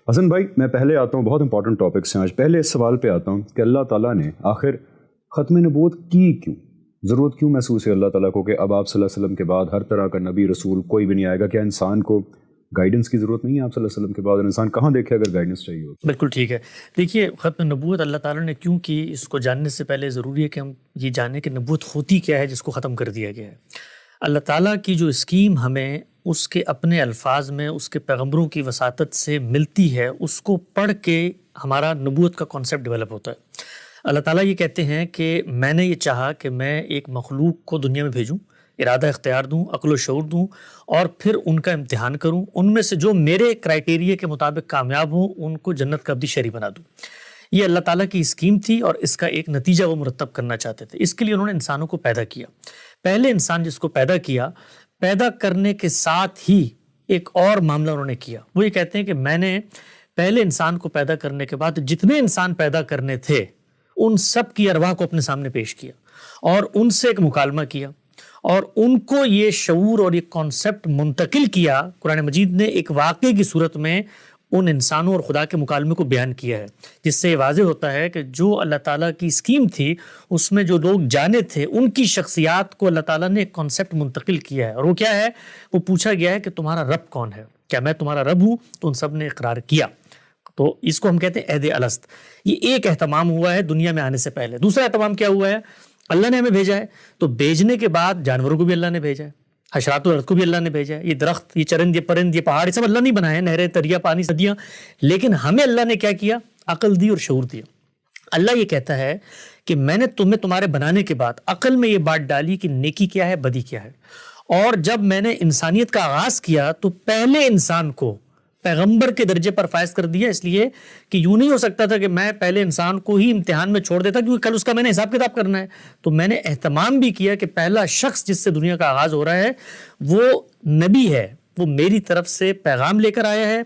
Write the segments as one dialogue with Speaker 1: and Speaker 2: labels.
Speaker 1: حسن بھائی میں پہلے آتا ہوں، بہت امپورٹنٹ ٹاپکس ہیں آج. پہلے اس سوال پہ آتا ہوں کہ اللہ تعالیٰ نے آخر ختم نبوت کی کیوں؟ ضرورت کیوں محسوس ہے اللہ تعالیٰ کو کہ اب آپ صلی اللہ علیہ وسلم کے بعد ہر طرح کا نبی رسول کوئی بھی نہیں آئے گا؟ کیا انسان کو گائیڈنس کی ضرورت نہیں ہے آپ صلی اللہ علیہ وسلم کے بعد؟ انسان کہاں دیکھے اگر گائیڈنس چاہیے ہو؟
Speaker 2: بالکل ٹھیک ہے. دیکھیے، ختم نبوت اللہ تعالیٰ نے کیوں کی، اس کو جاننے سے پہلے ضروری ہے کہ ہم یہ جانیں کہ نبوت ہوتی کیا ہے جس کو ختم کر دیا گیا ہے. اللہ تعالیٰ کی جو اسکیم ہمیں اس کے اپنے الفاظ میں اس کے پیغمبروں کی وساطت سے ملتی ہے، اس کو پڑھ کے ہمارا نبوت کا کانسیپٹ ڈیولپ ہوتا ہے. اللہ تعالیٰ یہ کہتے ہیں کہ میں نے یہ چاہا کہ میں ایک مخلوق کو دنیا میں بھیجوں، ارادہ اختیار دوں، عقل و شعور دوں، اور پھر ان کا امتحان کروں. ان میں سے جو میرے کرائیٹیریا کے مطابق کامیاب ہوں ان کو جنت کا ابدی شہری بنا دوں. یہ اللہ تعالیٰ کی اسکیم تھی اور اس کا ایک نتیجہ وہ مرتب کرنا چاہتے تھے. اس کے لیے انہوں نے انسانوں کو پیدا کیا. پہلے انسان جس کو پیدا کیا، پیدا کرنے کے ساتھ ہی ایک اور معاملہ انہوں نے کیا. وہ یہ کہتے ہیں کہ میں نے پہلے انسان کو پیدا کرنے کے بعد جتنے انسان پیدا کرنے تھے ان سب کی ارواح کو اپنے سامنے پیش کیا اور ان سے ایک مکالمہ کیا اور ان کو یہ شعور اور یہ کانسیپٹ منتقل کیا. قرآن مجید نے ایک واقعے کی صورت میں ان انسانوں اور خدا کے مکالمے کو بیان کیا ہے، جس سے یہ واضح ہوتا ہے کہ جو اللہ تعالیٰ کی اسکیم تھی اس میں جو لوگ جانے تھے ان کی شخصیات کو اللہ تعالیٰ نے ایک کانسیپٹ منتقل کیا ہے. اور وہ کیا ہے؟ وہ پوچھا گیا ہے کہ تمہارا رب کون ہے؟ کیا میں تمہارا رب ہوں؟ تو ان سب نے اقرار کیا. تو اس کو ہم کہتے ہیں عہد الست. یہ ایک اہتمام ہوا ہے دنیا میں آنے سے پہلے. دوسرا اہتمام کیا ہوا ہے؟ اللہ نے ہمیں بھیجا ہے، تو بھیجنے کے بعد جانوروں کو بھی اللہ نے بھیجا ہے، حشرات الارض کو بھی اللہ نے بھیجا ہے. یہ درخت، یہ چرند، یہ پرند، یہ پہاڑ، یہ سب اللہ نہیں بنائے، نہریں، دریا، پانی، ندیاں. لیکن ہمیں اللہ نے کیا کیا؟ عقل دی اور شعور دیا. اللہ یہ کہتا ہے کہ میں نے تمہیں تمہارے بنانے کے بعد عقل میں یہ بات ڈالی کہ نیکی کیا ہے، بدی کیا ہے. اور جب میں نے انسانیت کا آغاز کیا تو پہلے انسان کو پیغمبر کے درجے پر فائز کر دیا، اس لیے کہ یوں نہیں ہو سکتا تھا کہ میں پہلے انسان کو ہی امتحان میں چھوڑ دیتا کیونکہ کل اس کا میں نے حساب کتاب کرنا ہے. تو میں نے اہتمام بھی کیا کہ پہلا شخص جس سے دنیا کا آغاز ہو رہا ہے وہ نبی ہے، وہ میری طرف سے پیغام لے کر آیا ہے،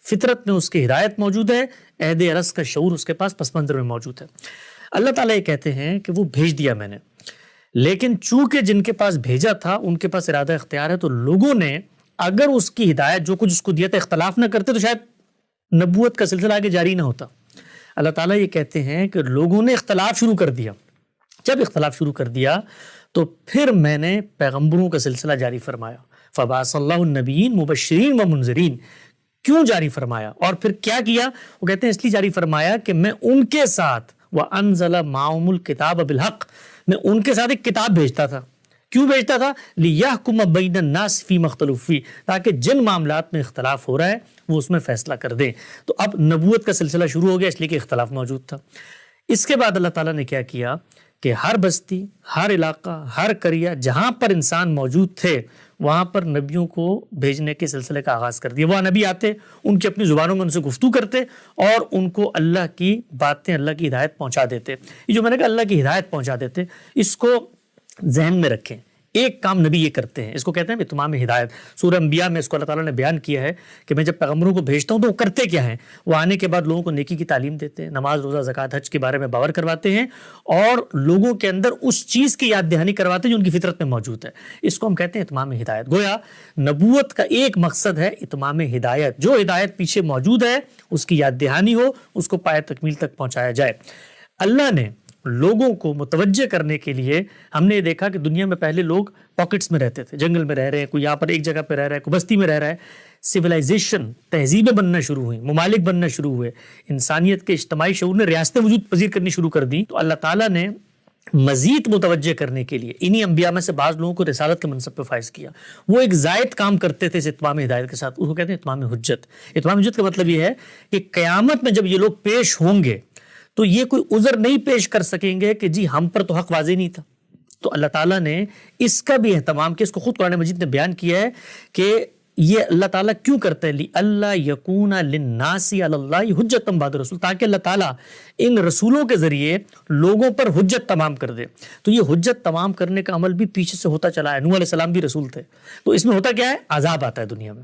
Speaker 2: فطرت میں اس کی ہدایت موجود ہے، عہد الست کا شعور اس کے پاس پس منظر میں موجود ہے. اللہ تعالیٰ یہ کہتے ہیں کہ وہ بھیج دیا میں نے، لیکن چونکہ جن کے پاس بھیجا تھا ان کے پاس ارادہ اختیار ہے، تو لوگوں نے اگر اس کی ہدایت جو کچھ اس کو دیا تھا اختلاف نہ کرتے تو شاید نبوت کا سلسلہ آگے جاری نہ ہوتا. اللہ تعالیٰ یہ کہتے ہیں کہ لوگوں نے اختلاف شروع کر دیا. جب اختلاف شروع کر دیا تو پھر میں نے پیغمبروں کا سلسلہ جاری فرمایا. فبعث اللہ النبیین مبشرین و منذرین. کیوں جاری فرمایا اور پھر کیا کیا؟ وہ کہتے ہیں اس لیے جاری فرمایا کہ میں ان کے ساتھ وَأَنزَلَ مَعَهُمُ الْكِتَابَ بِالْحَقِّ، میں ان کے ساتھ ایک کتاب بھیجتا تھا. کیوں بھیجتا تھا؟ لِيَحْكُمَ بَيْنَ النَّاسِ فِي مَا اخْتَلَفُوا فِيهِ، تاکہ جن معاملات میں اختلاف ہو رہا ہے وہ اس میں فیصلہ کر دیں. تو اب نبوت کا سلسلہ شروع ہو گیا اس لیے کہ اختلاف موجود تھا. اس کے بعد اللہ تعالیٰ نے کیا کیا کہ ہر بستی، ہر علاقہ، ہر قریہ جہاں پر انسان موجود تھے وہاں پر نبیوں کو بھیجنے کے سلسلے کا آغاز کر دیا. وہ نبی آتے، ان کی اپنی زبانوں میں ان سے گفتگو کرتے اور ان کو اللہ کی باتیں، اللہ کی ہدایت پہنچا دیتے. یہ جو میں نے کہا اللہ کی ہدایت پہنچا دیتے، اس کو ذہن میں رکھیں. ایک کام نبی یہ کرتے ہیں، اس کو کہتے ہیں اتمام ہدایت. سورہ انبیاء میں اس کو اللہ تعالیٰ نے بیان کیا ہے کہ میں جب پیغمبروں کو بھیجتا ہوں تو وہ کرتے کیا ہیں. وہ آنے کے بعد لوگوں کو نیکی کی تعلیم دیتے ہیں، نماز، روزہ، زکوٰۃ، حج کے بارے میں باور کرواتے ہیں اور لوگوں کے اندر اس چیز کی یاد دہانی کرواتے ہیں جو ان کی فطرت میں موجود ہے. اس کو ہم کہتے ہیں اتمام ہدایت. گویا نبوت کا ایک مقصد ہے اتمام ہدایت. جو ہدایت پیچھے موجود ہے اس کی یاد دہانی ہو، اس کو پائے تکمیل تک پہنچایا جائے. اللہ نے لوگوں کو متوجہ کرنے کے لیے، ہم نے یہ دیکھا کہ دنیا میں پہلے لوگ پاکٹس میں رہتے تھے، جنگل میں رہ رہے ہیں، کوئی یہاں پر ایک جگہ پہ رہ رہا ہے، کوئی بستی میں رہ رہا ہے. سویلائزیشن، تہذیبیں بننا شروع ہوئیں، ممالک بننا شروع ہوئے، انسانیت کے اجتماعی شعور نے ریاستیں وجود پذیر کرنی شروع کر دی. تو اللہ تعالیٰ نے مزید متوجہ کرنے کے لیے انہی انبیاء میں سے بعض لوگوں کو رسالت کے منصب پہ فائز کیا. وہ ایک زائد کام کرتے تھے اس اتمام ہدایت کے ساتھ، اس کو کہتے ہیں اتمام حجت. اتمام حجت کا مطلب یہ ہے کہ قیامت میں جب یہ لوگ پیش ہوں گے تو یہ کوئی عذر نہیں پیش کر سکیں گے کہ جی ہم پر تو حق واضح نہیں تھا. تو اللہ تعالیٰ نے اس کا بھی اہتمام کیا. اس کو خود قرآن مجید نے بیان کیا ہے کہ یہ اللہ تعالیٰ کیوں کرتا ہے، لِأَلَّا يَكُونَ لِلنَّاسِ عَلَى اللَّهِ حُجَّةً بَعْدَ الرُّسُلِ، تاکہ اللہ تعالیٰ ان رسولوں کے ذریعے لوگوں پر حجت تمام کر دے. تو یہ حجت تمام کرنے کا عمل بھی پیچھے سے ہوتا چلا ہے. نوح علیہ السلام بھی رسول تھے. تو اس میں ہوتا کیا ہے؟ عذاب آتا ہے دنیا میں.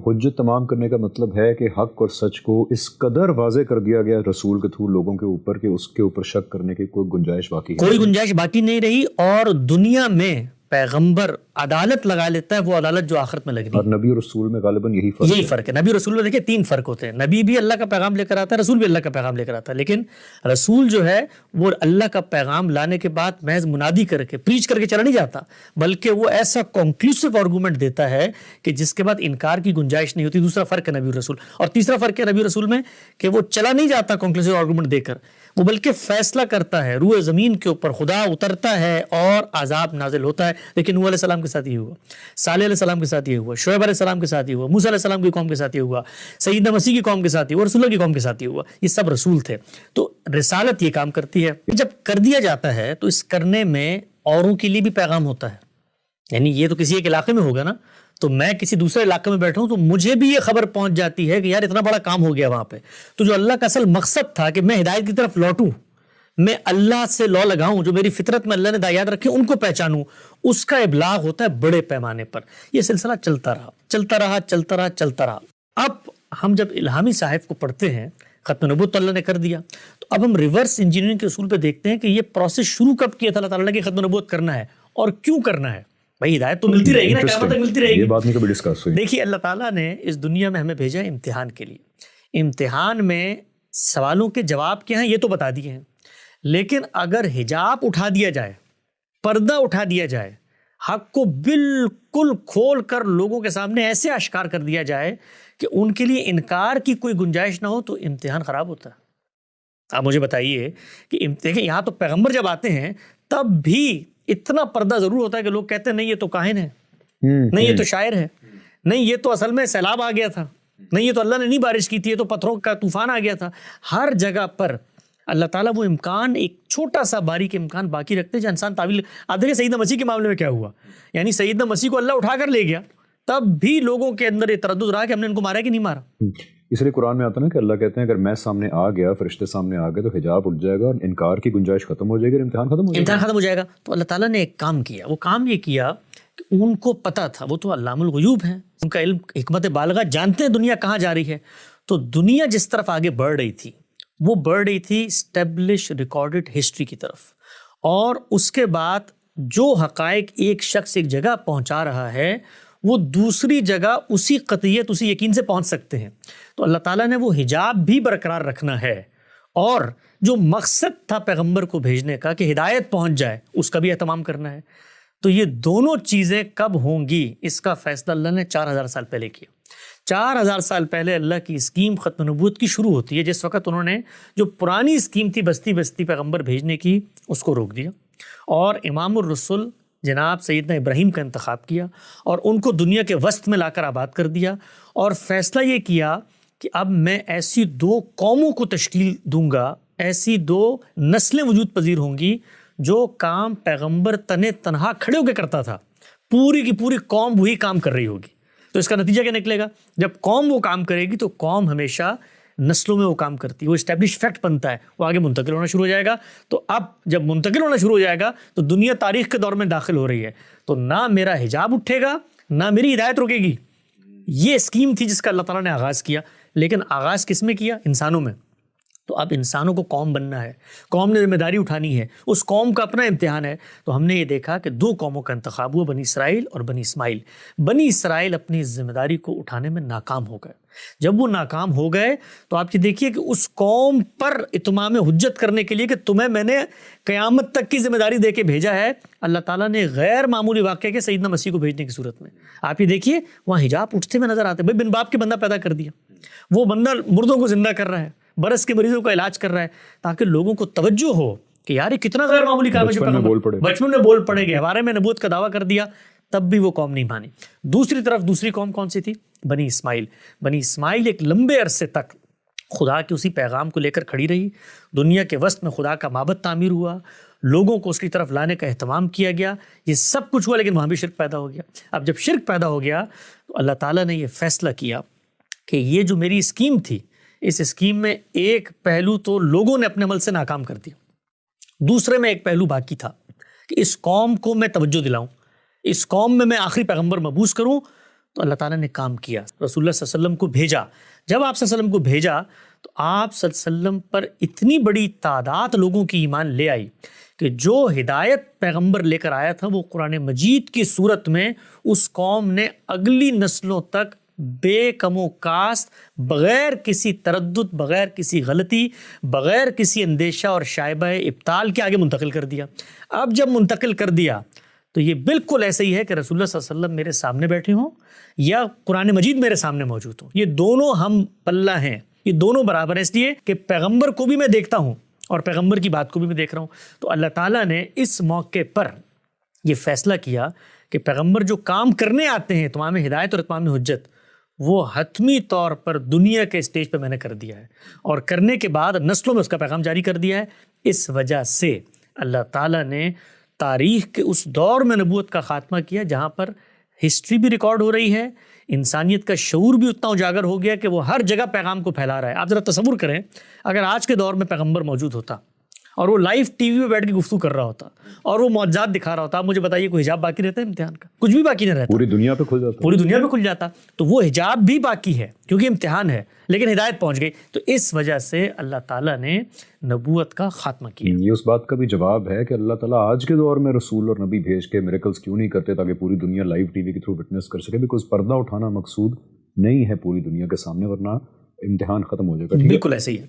Speaker 1: حجت تمام کرنے کا مطلب ہے کہ حق اور سچ کو اس قدر واضح کر دیا گیا رسول کے تھرو لوگوں کے اوپر کہ اس کے اوپر شک کرنے کی کوئی گنجائش باقی
Speaker 2: کوئی گنجائش باقی نہیں رہی. اور دنیا میں پیغمبر عدالت لگا لیتا ہے وہ عدالت جو آخرت میں لگنی.
Speaker 1: اور نبی اور رسول میں غالباً یہی
Speaker 2: فرق ہے. نبی اور رسول میں دیکھیں 3 فرق ہوتے ہیں. نبی بھی اللہ کا پیغام لے کر آتا ہے, رسول بھی اللہ کا پیغام لے کر آتا ہے. لیکن رسول جو ہے وہ اللہ کا پیغام لانے کے بعد محض منادی کر کے پریچ کر کے چلا نہیں جاتا, بلکہ وہ ایسا کنکلوسیو آرگومنٹ دیتا ہے کہ جس کے بعد انکار کی گنجائش نہیں ہوتی. دوسرا فرق ہے نبی اور رسول. اور تیسرا فرق ہے نبی اور رسول میں کہ وہ چلا نہیں جاتا کنکلوسیو آرگومنٹ دے کر, وہ بلکہ فیصلہ کرتا ہے. روح زمین کے اوپر خدا اترتا ہے اور عذاب نازل ہوتا ہے. لیکن نوح علیہ السلام کے ساتھ یہ ہوا, صالح علیہ السلام کے ساتھ یہ ہوا, شعیب علیہ السلام کے ساتھ یہ ہوا, موسیٰ علیہ السلام کی قوم کے ساتھ یہ ہوا, سیدنا مسیح کی قوم کے ساتھ یہ ہوا, رسول اللہ کی قوم کے ساتھ یہ ہوا. یہ سب رسول تھے. تو رسالت یہ کام کرتی ہے. جب کر دیا جاتا ہے تو اس کرنے میں اوروں کے لیے بھی پیغام ہوتا ہے. یعنی یہ تو کسی ایک علاقے میں ہوگا نا, تو میں کسی دوسرے علاقے میں بیٹھا ہوں تو مجھے بھی یہ خبر پہنچ جاتی ہے کہ یار اتنا بڑا کام ہو گیا وہاں پہ. تو جو اللہ کا اصل مقصد تھا کہ میں ہدایت کی طرف لوٹوں, میں اللہ سے لو لگاؤں, جو میری فطرت میں اللہ نے دعایات رکھے ان کو پہچانوں, اس کا ابلاغ ہوتا ہے بڑے پیمانے پر. یہ سلسلہ چلتا رہا. اب ہم جب الہامی صحائف کو پڑھتے ہیں, ختم نبوت اللہ نے کر دیا, تو اب ہم ریورس انجینئرنگ کے اصول پہ دیکھتے ہیں کہ یہ پروسیس شروع کب کیا تھا اللہ تعالیٰ نے کہ ختم نبوت کرنا ہے اور کیوں کرنا ہے. بھائی ہدایت تو ملتی رہے گی نا, قیامت تک ملتی رہے گی.
Speaker 1: یہ بات نہیں کبھی ڈسکس ہوئی.
Speaker 2: دیکھیے اللہ تعالیٰ نے اس دنیا میں ہمیں بھیجا امتحان کے لیے. امتحان میں سوالوں کے جواب کیا ہیں یہ تو بتا دیے ہیں, لیکن اگر حجاب اٹھا دیا جائے, پردہ اٹھا دیا جائے, حق کو بالکل کھول کر لوگوں کے سامنے ایسے اشکار کر دیا جائے کہ ان کے لیے انکار کی کوئی گنجائش نہ ہو, تو امتحان خراب ہوتا ہے. آپ مجھے بتائیے کہ دیکھیں یہاں تو پیغمبر جب آتے ہیں تب بھی اتنا پردہ ضرور ہوتا ہے کہ لوگ کہتے ہیں نہیں یہ تو کاہن ہے, نہیں یہ تو شاعر ہے, نہیں یہ تو اصل میں سیلاب آ گیا تھا, نہیں یہ تو اللہ نے نہیں بارش کی تھی, یہ تو پتھروں کا طوفان آ گیا تھا. ہر جگہ پر اللہ تعالیٰ وہ امکان, ایک چھوٹا سا باریک امکان باقی رکھتے ہیں جو انسان تعویل. آپ دیکھیں سیدنا مسیح کے معاملے میں کیا ہوا, یعنی سیدنا مسیح کو اللہ اٹھا کر لے گیا, تب بھی لوگوں کے اندر یہ تردد رہا کہ ہم نے ان کو مارا کہ نہیں مارا.
Speaker 1: اس لیے قرآن میں آتا ہے نا کہ اللہ کہتے ہیں اگر میں سامنے آ گیا, فرشتے سامنے آ گئے, تو حجاب اٹھ جائے گا اور انکار کی گنجائش ختم ہو جائے گی اور امتحان ختم ہو جائے گا. تو اللہ تعالیٰ نے ایک کام کیا. وہ کام یہ کیا کہ ان کو پتا تھا, وہ تو علام الغیوب ہیں, ان کا علم حکمت بالغہ, جانتے ہیں دنیا کہاں جا رہی ہے. تو دنیا جس طرف آگے بڑھ رہی تھی وہ بڑھ رہی تھی اسٹیبلش ریکارڈڈ ہسٹری کی طرف, اور اس کے بعد جو حقائق ایک شخص ایک جگہ پہنچا رہا ہے وہ دوسری جگہ اسی قطعیت اسی یقین سے پہنچ سکتے ہیں. تو اللہ تعالیٰ نے وہ حجاب بھی برقرار رکھنا ہے, اور جو مقصد تھا پیغمبر کو بھیجنے کا کہ ہدایت پہنچ جائے اس کا بھی اہتمام کرنا ہے. تو یہ دونوں چیزیں کب ہوں گی اس کا فیصلہ اللہ نے 4000 سال پہلے کیا. 4000 سال پہلے اللہ کی اسکیم ختم نبوت کی شروع ہوتی ہے, جس وقت انہوں نے جو پرانی اسکیم تھی بستی بستی پیغمبر بھیجنے کی اس کو روک دیا, اور امام الرسل جناب سیدنا ابراہیم کا انتخاب کیا اور ان کو دنیا کے وسط میں لا کر آباد کر دیا, اور فیصلہ یہ کیا کہ اب میں ایسی 2 قوموں کو تشکیل دوں گا, ایسی 2 نسلیں وجود پذیر ہوں گی جو کام پیغمبر تنہا کھڑے ہو کے کرتا تھا, پوری کی پوری قوم وہی کام کر رہی ہوگی. تو اس کا نتیجہ کیا نکلے گا, جب قوم وہ کام کرے گی تو قوم ہمیشہ نسلوں میں وہ کام کرتی ہے, وہ اسٹیبلش فیکٹ بنتا ہے, وہ آگے منتقل ہونا شروع ہو جائے گا. تو اب جب منتقل ہونا شروع ہو جائے گا تو دنیا تاریخ کے دور میں داخل ہو رہی ہے, تو نہ میرا حجاب اٹھے گا نہ میری ہدایت رکے گی. یہ اسکیم تھی جس کا اللہ تعالیٰ نے آغاز کیا, لیکن آغاز کس میں کیا, انسانوں میں. تو اب انسانوں کو قوم بننا ہے, قوم نے ذمہ داری اٹھانی ہے, اس قوم کا اپنا امتحان ہے. تو ہم نے یہ دیکھا کہ 2 قوموں کا انتخاب ہوا, بنی اسرائیل اور بنی اسماعیل. بنی اسرائیل اپنی ذمہ داری کو اٹھانے میں ناکام ہو گئے. جب وہ ناکام ہو گئے تو آپ یہ دیکھیے کہ اس قوم پر اتمام حجت کرنے کے لیے کہ تمہیں میں نے قیامت تک کی ذمہ داری دے کے بھیجا ہے, اللہ تعالیٰ نے غیر معمولی واقعہ کے سیدنا مسیح کو بھیجنے کی صورت میں آپ یہ دیکھیے وہاں حجاب اٹھتے ہوئے نظر آتے. بھائی بن باپ کے بندہ پیدا کر دیا, وہ بندہ مردوں کو زندہ کر رہا ہے, برس کے مریضوں کا علاج کر رہا ہے, تاکہ لوگوں کو توجہ ہو کہ یار یہ کتنا غیر معمولی کام ہے. بچپن میں بول پڑے گے, ہمارے میں نبوت کا دعویٰ کر دیا, تب بھی وہ قوم نہیں مانی. دوسری طرف دوسری قوم کون سی تھی, بنی اسماعیل. بنی اسماعیل ایک لمبے عرصے تک خدا کے اسی پیغام کو لے کر کھڑی رہی. دنیا کے وسط میں خدا کا معبد تعمیر ہوا, لوگوں کو اس کی طرف لانے کا اہتمام کیا گیا, یہ سب کچھ ہوا, لیکن وہاں بھی شرک پیدا ہو گیا. اب جب شرک پیدا ہو گیا تو اللہ تعالیٰ نے یہ فیصلہ کیا کہ یہ جو میری اسکیم تھی, اس اسکیم میں ایک پہلو تو لوگوں نے اپنے عمل سے ناکام کر دیا, دوسرے میں ایک پہلو باقی تھا کہ اس قوم کو میں توجہ دلاؤں, اس قوم میں آخری پیغمبر مبعوث کروں. تو اللہ تعالیٰ نے کام کیا, رسول اللہ صلی اللہ علیہ وسلم کو بھیجا. جب آپ صلی اللہ علیہ وسلم کو بھیجا تو آپ صلی اللہ علیہ وسلم پر اتنی بڑی تعداد لوگوں کی ایمان لے آئی
Speaker 2: کہ جو ہدایت پیغمبر لے کر آیا تھا وہ قرآن مجید کی صورت میں اس قوم نے اگلی نسلوں تک بے کم و کاست، بغیر کسی تردد، بغیر کسی غلطی، بغیر کسی اندیشہ اور شائبہ ابطال کے آگے منتقل کر دیا۔ اب جب منتقل کر دیا تو یہ بالکل ایسے ہی ہے کہ رسول اللہ صلی اللہ علیہ وسلم میرے سامنے بیٹھے ہوں یا قرآن مجید میرے سامنے موجود ہوں، یہ دونوں ہم پلہ ہیں، یہ دونوں برابر ہیں، اس لیے کہ پیغمبر کو بھی میں دیکھتا ہوں اور پیغمبر کی بات کو بھی میں دیکھ رہا ہوں۔ تو اللہ تعالیٰ نے اس موقع پر یہ فیصلہ کیا کہ پیغمبر جو کام کرنے آتے ہیں تمام ہدایت اور اتمام حجت، وہ حتمی طور پر دنیا کے اسٹیج پہ میں نے کر دیا ہے اور کرنے کے بعد نسلوں میں اس کا پیغام جاری کر دیا ہے۔ اس وجہ سے اللہ تعالیٰ نے تاریخ کے اس دور میں نبوت کا خاتمہ کیا جہاں پر ہسٹری بھی ریکارڈ ہو رہی ہے، انسانیت کا شعور بھی اتنا اجاگر ہو گیا کہ وہ ہر جگہ پیغام کو پھیلا رہا ہے۔ آپ ذرا تصور کریں اگر آج کے دور میں پیغمبر موجود ہوتا اور وہ لائیو ٹی وی پہ بیٹھ کے گفتگو کر رہا ہوتا اور وہ معجزات دکھا رہا ہوتا، آپ مجھے بتائیے کوئی حجاب باقی رہتا ہے امتحان کا؟ کچھ بھی باقی نہیں رہتا،
Speaker 1: پوری دنیا پہ کھل جاتا،
Speaker 2: پوری دنیا پہ کھل جاتا۔ تو وہ حجاب بھی باقی ہے کیونکہ امتحان ہے، لیکن ہدایت پہنچ گئی۔ تو اس وجہ سے اللہ تعالیٰ نے نبوت کا خاتمہ کیا۔
Speaker 1: یہ اس بات کا بھی جواب ہے کہ اللہ تعالیٰ آج کے دور میں رسول اور نبی بھیج کے میریکلز کیوں نہیں کرتے تاکہ پوری دنیا لائیو ٹی وی کے تھرو وٹنس کر سکے، بیکاز پردہ اٹھانا مقصود نہیں ہے پوری دنیا کے سامنے، ورنہ امتحان ختم ہو جائے گا۔
Speaker 2: بالکل ایسے ہی ہے۔